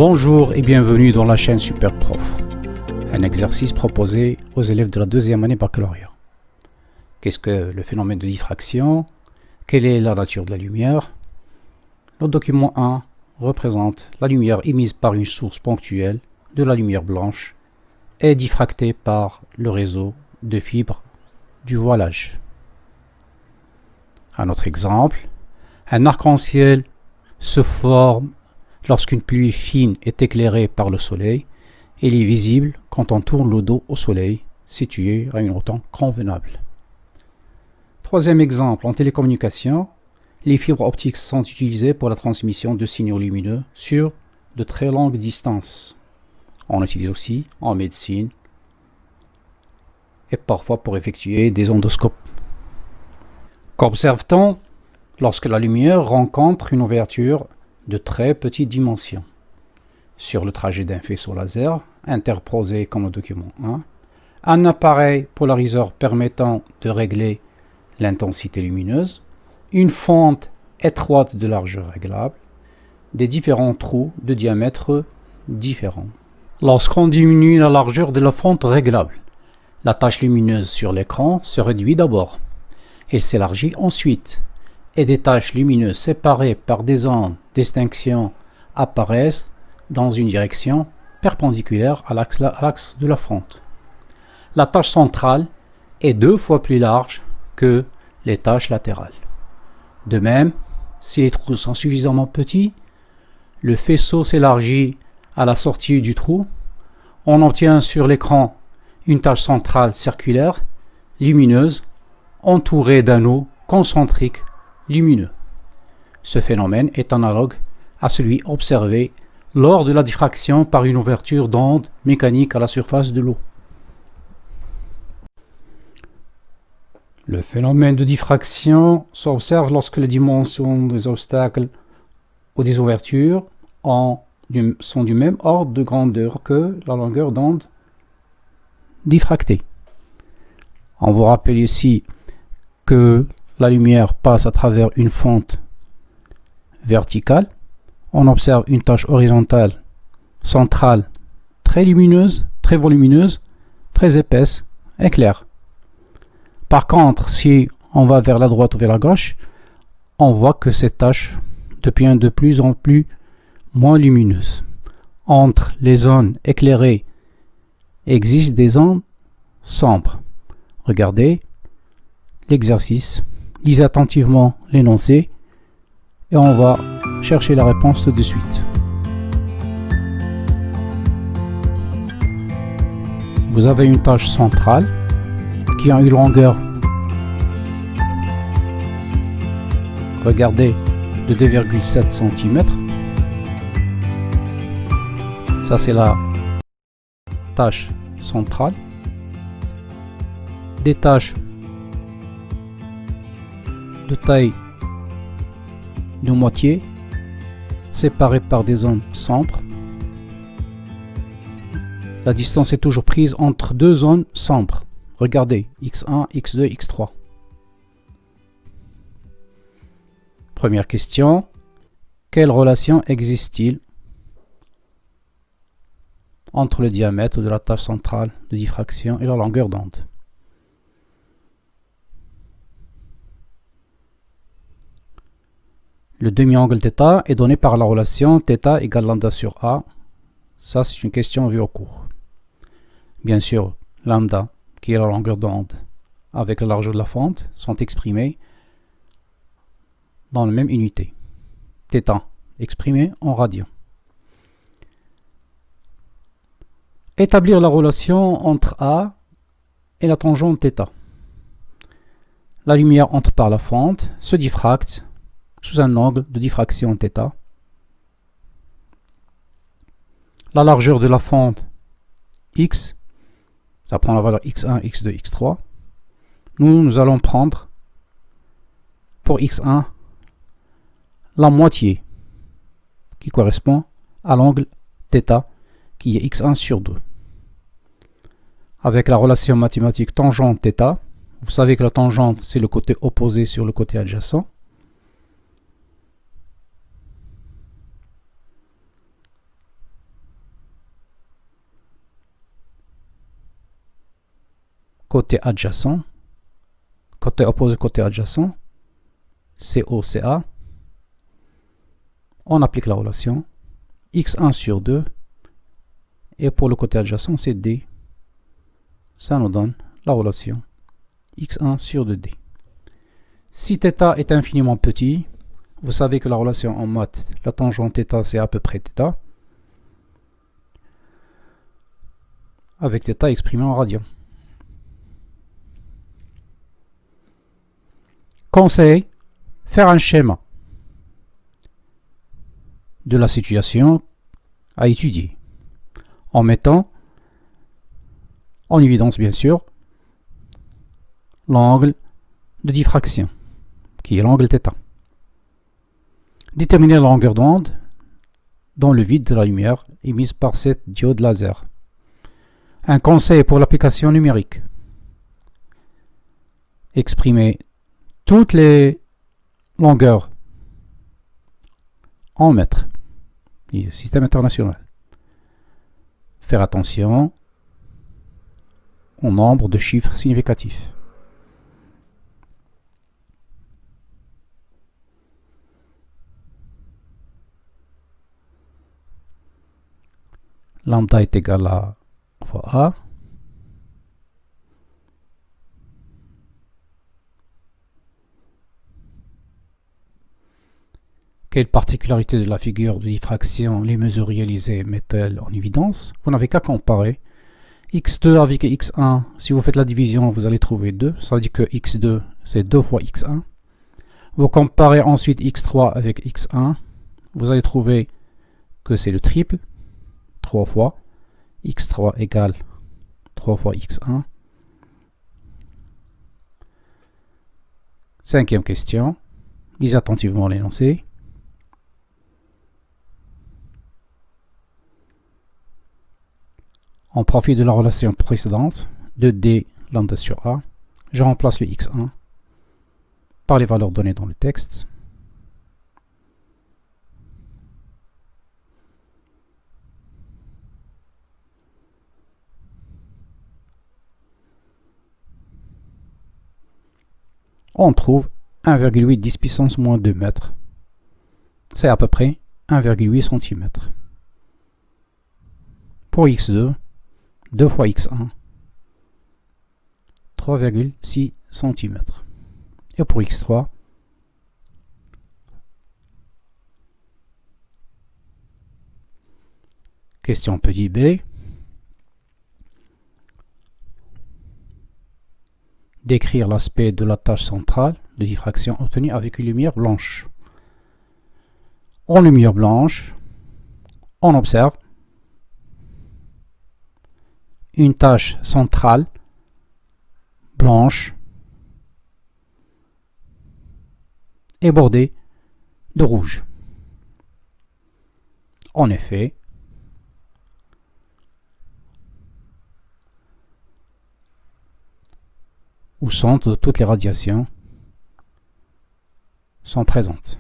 Bonjour et bienvenue dans la chaîne Super Prof. Un exercice proposé aux élèves de la deuxième année baccalauréat. Qu'est-ce que le phénomène de diffraction? Quelle est la nature de la lumière? Le document 1 représente la lumière émise par une source ponctuelle de la lumière blanche et diffractée par le réseau de fibres du voilage. Un autre exemple, un arc-en-ciel se forme lorsqu'une pluie fine est éclairée par le soleil. Il est visible quand on tourne le dos au soleil, situé à une hauteur convenable. Troisième exemple, en télécommunication, les fibres optiques sont utilisées pour la transmission de signaux lumineux sur de très longues distances. On utilise aussi en médecine et parfois pour effectuer des endoscopes. Qu'observe-t-on lorsque la lumière rencontre une ouverture de très petite dimension? Sur le trajet d'un faisceau laser, interposé comme au document 1, un appareil polariseur permettant de régler l'intensité lumineuse, une fente étroite de largeur réglable, des différents trous de diamètre différents. Lorsqu'on diminue la largeur de la fente réglable, la tache lumineuse sur l'écran se réduit d'abord et s'élargit ensuite, et des taches lumineuses séparées par des ondes d'extinction apparaissent dans une direction perpendiculaire à l'axe de la fente. La tache centrale est 2 fois plus large que les taches latérales. De même, si les trous sont suffisamment petits, le faisceau s'élargit à la sortie du trou. On obtient sur l'écran une tache centrale circulaire, lumineuse, entourée d'anneaux concentriques lumineux. Ce phénomène est analogue à celui observé lors de la diffraction par une ouverture d'onde mécanique à la surface de l'eau. Le phénomène de diffraction s'observe lorsque les dimensions des obstacles ou des ouvertures sont du même ordre de grandeur que la longueur d'onde diffractée. On vous rappelle ici que la lumière passe à travers une fente verticale. On observe une tache horizontale centrale très lumineuse, très volumineuse, très épaisse et claire. Par contre, si on va vers la droite ou vers la gauche, on voit que cette tache devient de plus en plus moins lumineuse. Entre les zones éclairées existent des zones sombres. Regardez l'exercice, lisez attentivement l'énoncé et on va chercher la réponse tout de suite. Vous avez une tache centrale qui a une longueur, regardez, de 2,7 cm. Ça c'est la tache centrale. Des taches de taille de moitié séparées par des zones sombres. La distance est toujours prise entre deux zones sombres. Regardez, x1, x2, x3. Première question. Quelle relation existe-t-il entre le diamètre de la tache centrale de diffraction et la longueur d'onde? Le demi-angle θ est donné par la relation θ égale lambda sur A. Ça, c'est une question vue au cours. Bien sûr, lambda, qui est la longueur d'onde, avec la largeur de la fente, sont exprimés dans la même unité. θ, exprimé en radians. Établir la relation entre A et la tangente θ. La lumière entre par la fente, se diffracte sous un angle de diffraction θ. La largeur de la fente x, ça prend la valeur x1, x2, x3. Nous allons prendre pour x1 la moitié qui correspond à l'angle θ qui est x1 sur 2. Avec la relation mathématique tangente θ, vous savez que la tangente c'est le côté opposé sur le côté adjacent. côté adjacent, côté opposé, côté adjacent, COCA, on applique la relation x1 sur 2, et pour le côté adjacent, c'est D. Ça nous donne la relation x1 sur 2D. Si θ est infiniment petit, vous savez que la relation en maths, la tangente θ, c'est à peu près θ, avec θ exprimé en radians. Conseil, faire un schéma de la situation à étudier, en mettant en évidence, bien sûr, l'angle de diffraction, qui est l'angle θ. Déterminer la longueur d'onde dans le vide de la lumière émise par cette diode laser. Un conseil pour l'application numérique. Exprimer toutes les longueurs en mètres. Système international. Faire attention au nombre de chiffres significatifs. Lambda est égal à fois A. Quelle particularité de la figure de diffraction les mesures réalisées mettent-elles en évidence? Vous n'avez qu'à comparer x2 avec x1. Si vous faites la division, vous allez trouver 2. Ça veut dire que x2, c'est 2 fois x1. Vous comparez ensuite x3 avec x1. Vous allez trouver que c'est le triple. 3 fois. x3 égale 3 fois x1. Cinquième question. Lisez attentivement l'énoncé. On profite de la relation précédente de D lambda sur A. Je remplace le x1 par les valeurs données dans le texte. On trouve 1,8 10 puissance moins 2 mètres. C'est à peu près 1,8 cm. Pour x2, 2 fois x1, 3,6 cm. Et pour x3, question petit b, décrire l'aspect de la tâche centrale de diffraction obtenue avec une lumière blanche. En lumière blanche, on observe une tache centrale blanche et bordée de rouge. En effet, au centre de toutes les radiations sont présentes.